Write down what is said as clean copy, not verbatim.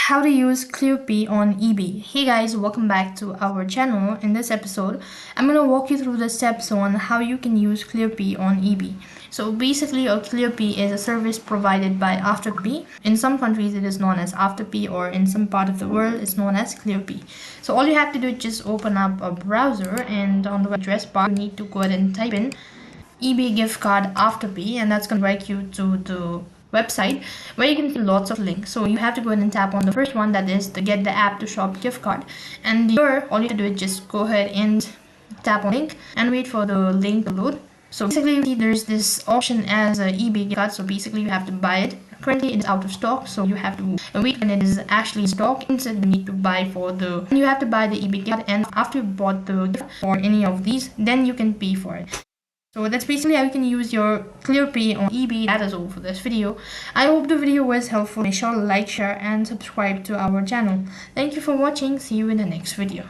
How to use Clearpay on eBay. Hey guys, welcome back to our channel. In this episode, I'm going to walk you through the steps on how you can use Clearpay on eBay. So basically, a Clearpay is a service provided by Afterpay. In some countries, it is known as Afterpay, or in some part of the world, it's known as Clearpay. So all you have to do is just open up a browser, and on the address bar, you need to go ahead and type in eBay gift card Afterpay, and that's going to direct you to the website where you can see lots of links. So you have to go ahead and tap on the first one, that is the get the app to shop gift card, and here all you have to do is just go ahead and tap on link and wait for the link to load. So basically there's this option as a eBay gift card, so basically you have to buy it. Currently it is out of stock, so you have to wait when it is actually in stock. Instead you need to buy you have to buy the eBay gift card, and after you bought the gift or any of these, then you can pay for it. So that's basically how you can use your Clearpay on eBay. That is all for this video. I hope the video was helpful. Make sure to like, share and subscribe to our channel. Thank you for watching. See you in the next video.